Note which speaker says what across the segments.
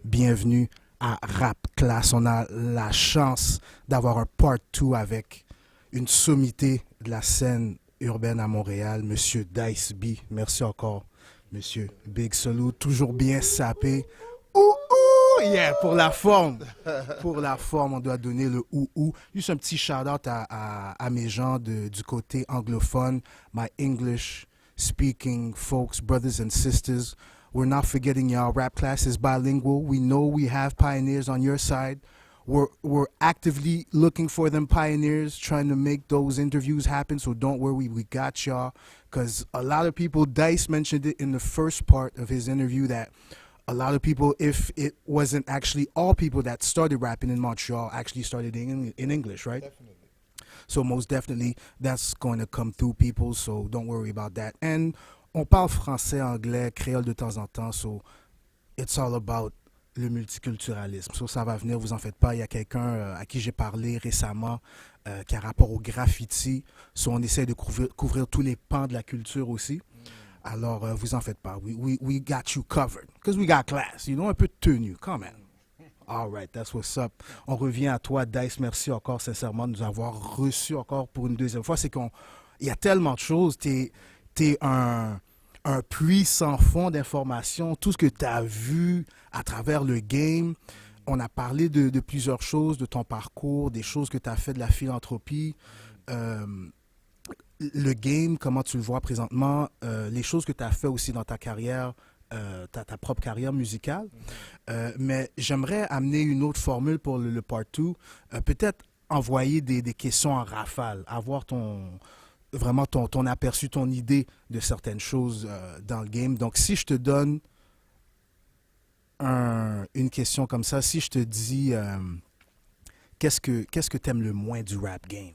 Speaker 1: Bienvenue à Rap Class. On a la chance d'avoir un part 2 avec une sommité de la scène urbaine à Montréal, Monsieur Dice B. Merci encore, Monsieur Big Salute. Toujours bien sapé. Ouh, ouh, yeah, pour la forme. Pour la forme, on doit donner le ou. Juste un petit shout-out à mes gens du côté anglophone, my English speaking folks, brothers and sisters. We're not forgetting y'all. Rap Class is bilingual. We know we have pioneers on your side. We're actively looking for them pioneers, trying to make those interviews happen. So don't worry, we got y'all. Because a lot of people, Dice mentioned it in the first part of his interview that a lot of people, if it wasn't actually all people that started rapping in Montreal, actually started in English, right?
Speaker 2: Definitely.
Speaker 1: So most definitely, that's going to come through people. So don't worry about that. And on parle français, anglais, créole de temps en temps. So it's all about le multiculturalisme. So ça va venir, vous en faites pas. Il y a quelqu'un à qui j'ai parlé récemment qui a rapport au graffiti. So on essaie de couvrir tous les pans de la culture aussi. Alors, vous en faites pas. We got you covered. Because we got class. You know, un peu de tenue, quand même. All right, that's what's up. On revient à toi, Dice. Merci encore, sincèrement, de nous avoir reçus encore pour une deuxième fois. C'est qu'il y a tellement de choses. T'es un puits sans fond d'informations. Tout ce que tu as vu à travers le game. On a parlé de plusieurs choses, de ton parcours, des choses que tu as fait, de la philanthropie. Euh, le game, comment tu le vois présentement, les choses que tu as fait aussi dans ta carrière, ta propre carrière musicale. Mais j'aimerais amener une autre formule pour le part 2. Peut-être envoyer des questions en rafale, avoir vraiment ton aperçu, ton idée de certaines choses dans le game. Donc, si je te donne une question comme ça, si je te dis qu'est-ce que t'aimes le moins du rap game?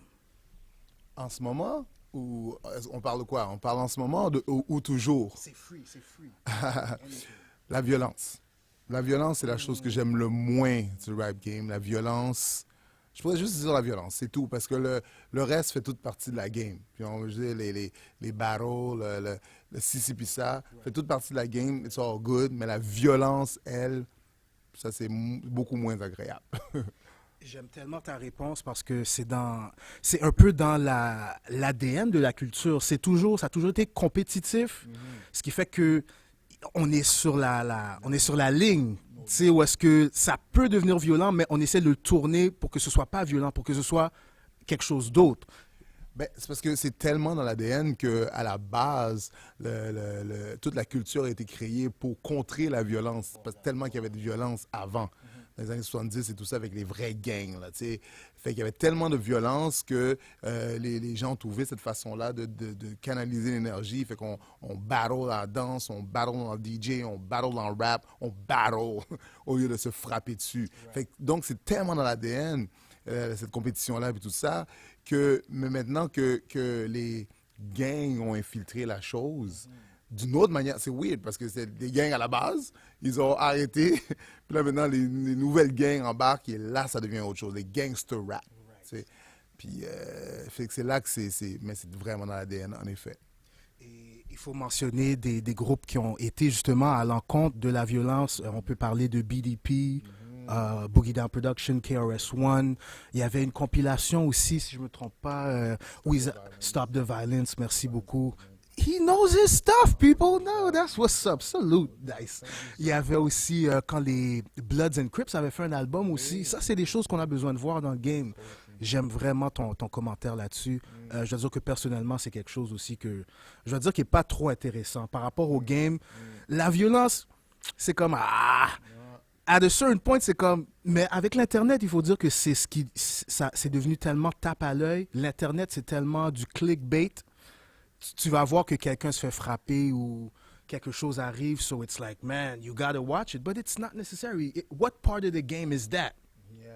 Speaker 2: En ce moment, ou on parle de quoi? On parle en ce moment ou toujours?
Speaker 1: C'est free, c'est free.
Speaker 2: La violence. La violence, c'est la chose que j'aime le moins du rap game. La violence, je pourrais juste dire la violence, c'est tout, parce que le reste fait toute partie de la game. Puis on je veux dire, les battles, le ci, puis ça, fait toute partie de la game, it's all good, mais la violence, elle, ça c'est beaucoup moins agréable.
Speaker 1: J'aime tellement ta réponse parce que c'est un peu dans l'ADN de la culture. Ça a toujours été compétitif, ce qui fait que on est sur on est sur la ligne, tu sais, où est-ce que ça peut devenir violent, mais on essaie de le tourner pour que ce soit pas violent, pour que ce soit quelque chose d'autre.
Speaker 2: Ben, c'est parce que c'est tellement dans l'ADN qu'à la base, toute la culture a été créée pour contrer la violence. Parce que tellement qu'il y avait de violence avant, dans les années 70 et tout ça, avec les vrais gangs. Là, tu sais. Fait qu'il y avait tellement de violence que les gens trouvaient cette façon-là de canaliser l'énergie. Fait qu'on battle dans la danse, on battle dans le DJ, on battle dans le rap, on battle au lieu de se frapper dessus. Fait que, donc, c'est tellement dans l'ADN, cette compétition-là et tout ça, mais maintenant que les gangs ont infiltré la chose, d'une autre manière, c'est weird parce que c'est des gangs à la base, ils ont arrêté, puis là maintenant les nouvelles gangs embarquent et là ça devient autre chose, les gangster rap. Tu sais. Puis fait que c'est là que mais c'est vraiment dans l'ADN en effet.
Speaker 1: Et il faut mentionner des groupes qui ont été justement à l'encontre de la violence. On peut parler de BDP, Boogie Down Production, KRS-One. Il y avait une compilation aussi, si je ne me trompe pas, Stop the Violence, merci beaucoup. He knows his stuff, people. No, that's what's up. Salute, Dice. Il y avait aussi, quand les Bloods and Crips avaient fait un album aussi. Ça, c'est des choses qu'on a besoin de voir dans le game. J'aime vraiment ton commentaire là-dessus. Je dois dire que personnellement, c'est quelque chose aussi que je dois dire qui n'est pas trop intéressant. Par rapport au game, la violence, c'est comme à de certain point, c'est comme. Mais avec l'Internet, il faut dire que c'est devenu tellement tape à l'œil. L'Internet, c'est tellement du clickbait. Tu vas voir que quelqu'un se fait frapper ou quelque chose arrive. So it's like, man, you gotta watch it. But it's not necessary. What part of the game is that?
Speaker 2: Yeah.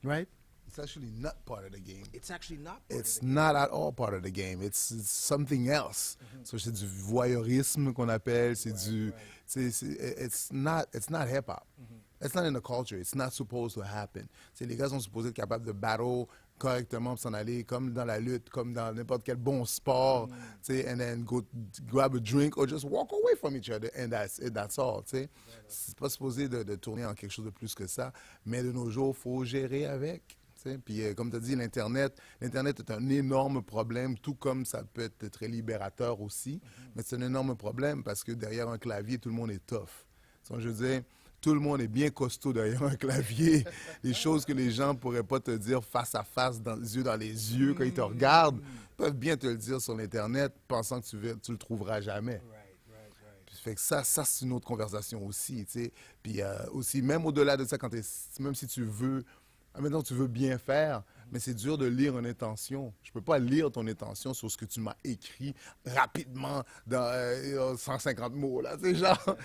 Speaker 1: Right?
Speaker 2: It's actually not part of the game.
Speaker 1: It's actually not.
Speaker 2: It's not at all part of the game. It's something else. So c'est du voyeurisme qu'on appelle. C'est du. It's not hip hop. It's not in the culture. It's not supposed to happen. C'est les gars sont supposés être capables de battle correctement pour s'en aller, comme dans la lutte, comme dans n'importe quel bon sport, tu sais, and then go grab a drink or just walk away from each other, and that's all, tu sais. C'est pas supposé de tourner en quelque chose de plus que ça, mais de nos jours, faut gérer avec. Puis, comme tu as dit, l'Internet est un énorme problème, tout comme ça peut être très libérateur aussi. Mais c'est un énorme problème parce que derrière un clavier, tout le monde est tough. Donc, je veux dire, tout le monde est bien costaud derrière un clavier. Les choses que les gens ne pourraient pas te dire face à face, dans les yeux, quand ils te regardent, peuvent bien te le dire sur l'Internet, pensant que tu le trouveras jamais. Puis, fait que ça c'est une autre conversation aussi, tu sais. Puis aussi, même au-delà de ça, même si tu veux... Maintenant, tu veux bien faire, mais c'est dur de lire une intention. Je peux pas lire ton intention sur ce que tu m'as écrit rapidement dans 150 mots, là. C'est genre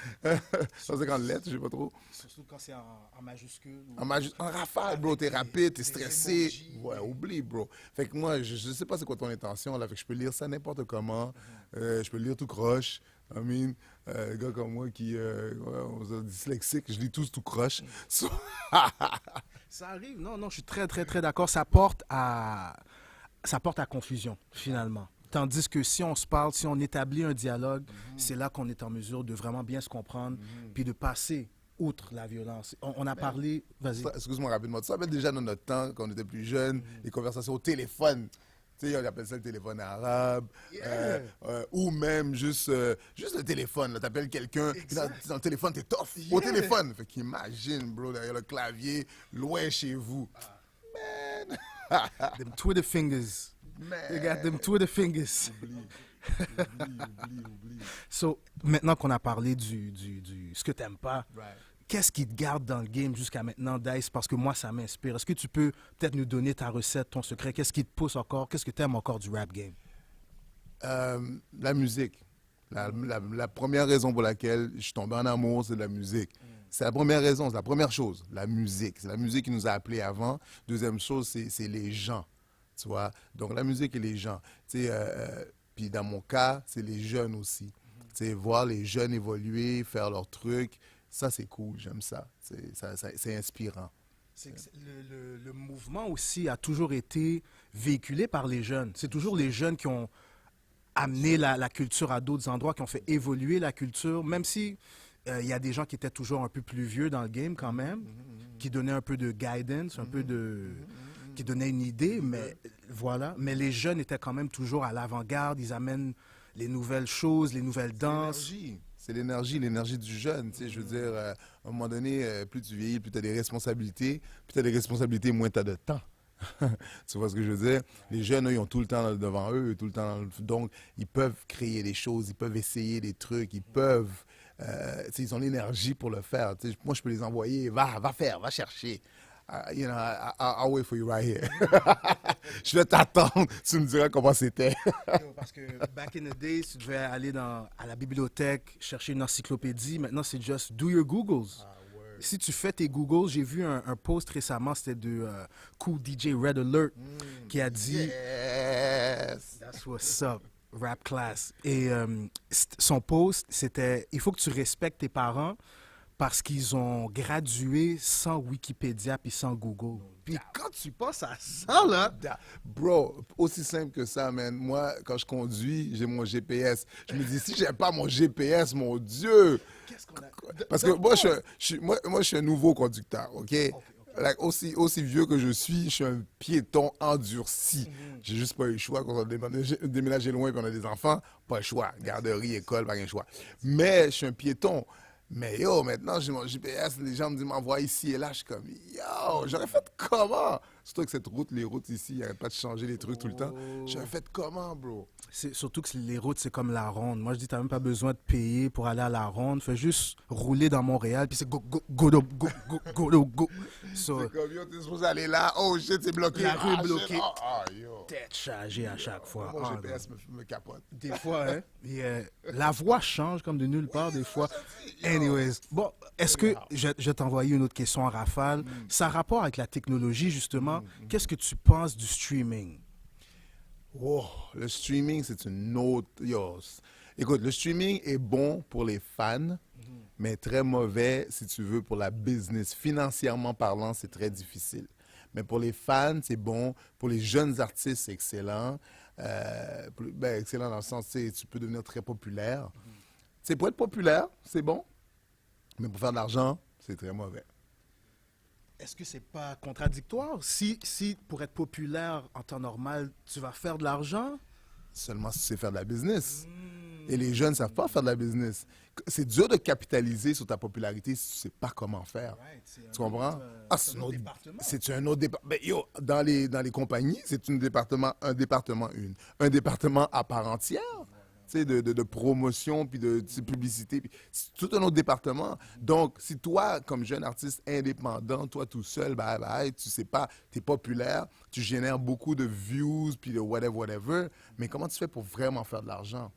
Speaker 2: 150 lettres, je sais pas trop.
Speaker 1: Surtout quand c'est en majuscule.
Speaker 2: En rafale, bro, t'es rapide, t'es stressé. Ouais, oublie, bro. Fait que moi, je sais pas c'est quoi ton intention, là. Fait que je peux lire ça n'importe comment. Je peux lire tout croche. I mean, un gars comme moi qui on est dyslexique, je lis tout croche.
Speaker 1: Ça arrive, non, je suis très, très, très d'accord. Ça porte à confusion, finalement. Tandis que si on se parle, si on établit un dialogue, c'est là qu'on est en mesure de vraiment bien se comprendre, puis de passer outre la violence. On a parlé... Vas-y.
Speaker 2: Excuse-moi rapidement. Tu te rappelles déjà dans notre temps, quand on était plus jeunes, les conversations au téléphone. Tu sais, on appelle ça le téléphone arabe, ou même juste le téléphone. Tu appelles quelqu'un, puis dans le téléphone, t'es tough. Au téléphone. Fait qu'imagine, bro, derrière le clavier, loin chez vous. Man!
Speaker 1: Them Twitter fingers.
Speaker 2: Man!
Speaker 1: You got them Twitter fingers.
Speaker 2: Oublie.
Speaker 1: So, maintenant qu'on a parlé du ce que t'aimes pas,
Speaker 2: Right.
Speaker 1: qu'est-ce qui te garde dans le game jusqu'à maintenant, Dice? Parce que moi, ça m'inspire. Est-ce que tu peux peut-être nous donner ta recette, ton secret? Qu'est-ce qui te pousse encore? Qu'est-ce que tu aimes encore du rap game?
Speaker 2: La musique. La première raison pour laquelle je suis tombé en amour, c'est de la musique. C'est la première raison, c'est la première chose, la musique. C'est la musique qui nous a appelés avant. Deuxième chose, c'est les gens, tu vois. Donc, la musique et les gens. Puis dans mon cas, c'est les jeunes aussi. Tu sais, voir les jeunes évoluer, faire leurs trucs, ça, c'est cool, j'aime ça. C'est inspirant.
Speaker 1: Le mouvement aussi a toujours été véhiculé par les jeunes. C'est toujours les jeunes qui ont amené la culture à d'autres endroits, qui ont fait évoluer la culture, même si il y a des gens qui étaient toujours un peu plus vieux dans le game quand même, qui donnaient un peu de guidance, qui donnaient une idée, mais voilà. Mais les jeunes étaient quand même toujours à l'avant-garde, ils amènent les nouvelles choses, les nouvelles danses.
Speaker 2: C'est l'énergie du jeune. Tu sais, je veux dire, à un moment donné, plus tu vieillis, plus tu as des responsabilités. Plus tu as des responsabilités, moins tu as de temps. Tu vois ce que je veux dire? Les jeunes, eux, ils ont tout le temps devant eux, tout le temps. Donc, ils peuvent créer des choses, ils peuvent essayer des trucs, ils peuvent... tu sais, ils ont l'énergie pour le faire. Tu sais, moi, je peux les envoyer. Va faire, va chercher. You know, I'll wait for you right here. Je vais t'attendre. Tu me diras comment c'était.
Speaker 1: Parce que back in the days, tu devais aller à la bibliothèque, chercher une encyclopédie. Maintenant, c'est just do your Googles. Si tu fais tes Googles, j'ai vu un post récemment, c'était de Cool DJ Red Alert qui a dit
Speaker 2: Yes!
Speaker 1: That's what's up, rap class. Et son post, c'était il faut que tu respectes tes parents parce qu'ils ont gradué sans Wikipédia puis sans Google. Puis quand tu passes à ça, là...
Speaker 2: Bro, aussi simple que ça, man. Moi, quand je conduis, j'ai mon GPS. Je me dis, si j'ai pas mon GPS, mon Dieu!
Speaker 1: Qu'est-ce qu'on a...
Speaker 2: Parce que moi, je suis un nouveau conducteur, OK? Like, aussi vieux que je suis un piéton endurci. J'ai juste pas eu le choix quand on a déménagé loin et qu'on a des enfants. Pas le choix. Garderie, école, pas le choix. Mais je suis un piéton. Mais yo, maintenant, j'ai mon GPS, les gens me disent m'envoie ici et là, je suis comme yo, j'aurais fait comment? Surtout que cette route, les routes ici, il n'y avait pas de changer les trucs tout le temps. J'aurais fait comment, bro?
Speaker 1: C'est surtout que les routes, c'est comme la ronde. Moi, je dis, t'as même pas besoin de payer pour aller à la ronde. Fais juste rouler dans Montréal, puis c'est go. So,
Speaker 2: C'est comme yo, t'es supposé aller là, oh shit, c'est bloqué.
Speaker 1: La rue est bloquée.
Speaker 2: Yo.
Speaker 1: tête chargée à chaque fois.
Speaker 2: Mon
Speaker 1: Ah,
Speaker 2: GPS me capote.
Speaker 1: des fois, hein? Et, la voix change comme de nulle part, des fois. Anyways. Bon, est-ce que, je vais t'envoyer une autre question en rafale. Ça a rapport avec la technologie, justement. Qu'est-ce que tu penses du streaming?
Speaker 2: Oh, le streaming, c'est une autre... Yo, Écoute, le streaming est bon pour les fans, mais très mauvais, si tu veux, pour la business. Financièrement parlant, c'est très difficile. Mais pour les fans, c'est bon. Pour les jeunes artistes, c'est excellent. Excellent dans le sens, tu peux devenir très populaire. Pour être populaire, c'est bon. Mais pour faire de l'argent, c'est très mauvais.
Speaker 1: Est-ce que c'est pas contradictoire? Si pour être populaire en temps normal, tu vas faire de l'argent?
Speaker 2: Seulement si tu sais faire de la business. Et les jeunes ne savent pas faire de la business. C'est dur de capitaliser sur ta popularité si tu ne sais pas comment faire. Tu comprends? C'est un autre département. C'est un autre département. Ben, dans les compagnies, c'est un département à part entière. De promotion, puis de publicité. C'est tout un autre département. Donc, si toi, comme jeune artiste indépendant, toi tout seul, tu sais pas, tu es populaire, tu génères beaucoup de views, puis de whatever, mais comment tu fais pour vraiment faire de l'argent?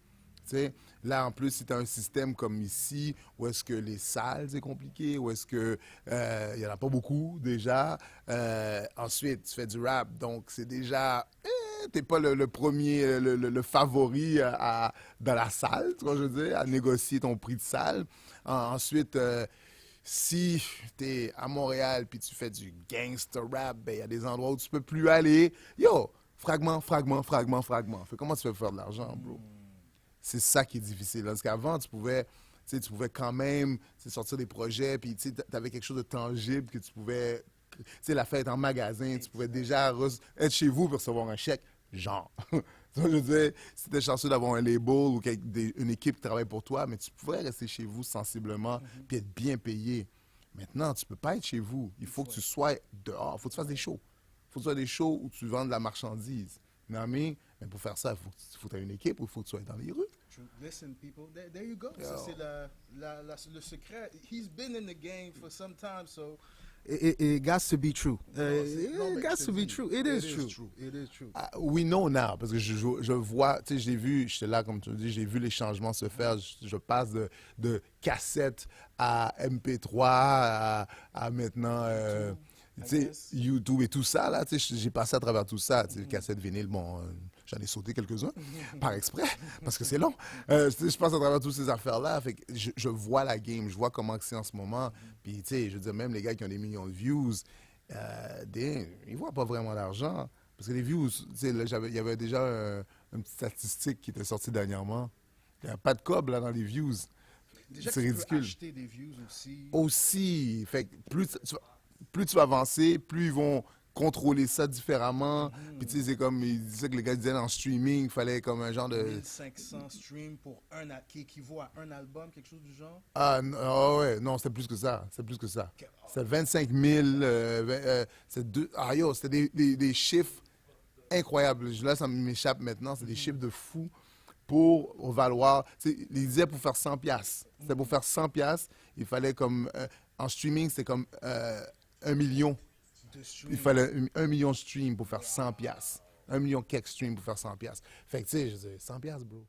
Speaker 2: T'sais, là, en plus, si tu as un système comme ici, où est-ce que les salles, c'est compliqué, où est-ce que il n'y en a pas beaucoup, déjà. Ensuite, tu fais du rap, donc c'est déjà... t'es pas le premier, le favori dans la salle, tu vois, je veux dire, à négocier ton prix de salle. Ensuite, si tu es à Montréal puis tu fais du gangster rap, ben il y a des endroits où tu peux plus aller. Yo, fragment. Fait comment tu fais faire de l'argent, bro? C'est ça qui est difficile. Parce qu'avant, tu pouvais quand même sortir des projets, puis tu avais quelque chose de tangible que tu pouvais... Tu sais, la fête en magasin, tu pouvais déjà être chez vous pour recevoir un chèque, genre. Je veux dire, si tu étais chanceux d'avoir un label ou une équipe qui travaille pour toi, mais tu pouvais rester chez vous sensiblement puis être bien payé. Maintenant, tu peux pas être chez vous. Il faut que tu sois dehors. Il faut que tu fasses des shows. Il faut que tu fasses des shows où tu vends de la marchandise. Non, mais pour faire ça, il faut que tu aies une équipe ou il faut que tu sois dans les rues.
Speaker 1: Listen, people, there you go. Ça, c'est le secret. He's been in the game for some time, so it got to be true. It got to be true. It is true. It is true.
Speaker 2: We know now, parce que je vois, tu sais, j'ai vu, j'étais là, comme tu le dis, j'ai vu les changements se faire. Je passe de cassette à MP3 à maintenant... YouTube et tout ça, là, j'ai passé à travers tout ça. Cassette vinyle, bon, j'en ai sauté quelques-uns, par exprès, parce que c'est long. Je passe à travers toutes ces affaires-là. Fait que je vois la game, je vois comment c'est en ce moment. Puis, tu sais, je veux dire, même les gars qui ont des millions de views, ils voient pas vraiment l'argent. Parce que les views, tu sais, il y avait déjà une petite statistique qui était sortie dernièrement. Il n'y a pas de cob, là, dans les views.
Speaker 1: Déjà
Speaker 2: c'est
Speaker 1: que tu
Speaker 2: ridicule.
Speaker 1: peux acheter des views aussi.
Speaker 2: Aussi, fait que plus tu vas avancer, plus ils vont contrôler ça différemment. Puis tu sais, c'est comme, ils disaient que les gars disaient en streaming, il fallait comme un genre de...
Speaker 1: 1500 streams pour qui équivaut à un album, quelque chose du genre?
Speaker 2: Ouais, non, c'était plus que ça. C'était 25 000, c'était des chiffres incroyables. Là, ça m'échappe maintenant, c'est des chiffres de fou pour valoir... Ils disaient pour faire 100 piastres. C'était pour faire 100 piastres, il fallait comme... en streaming, c'était comme 1 million. Il fallait 1 million de streams pour faire 100 piastres. 1 million quelques streams pour faire 100 piastres. Fait que, tu sais, je disais, 100 piastres, bro.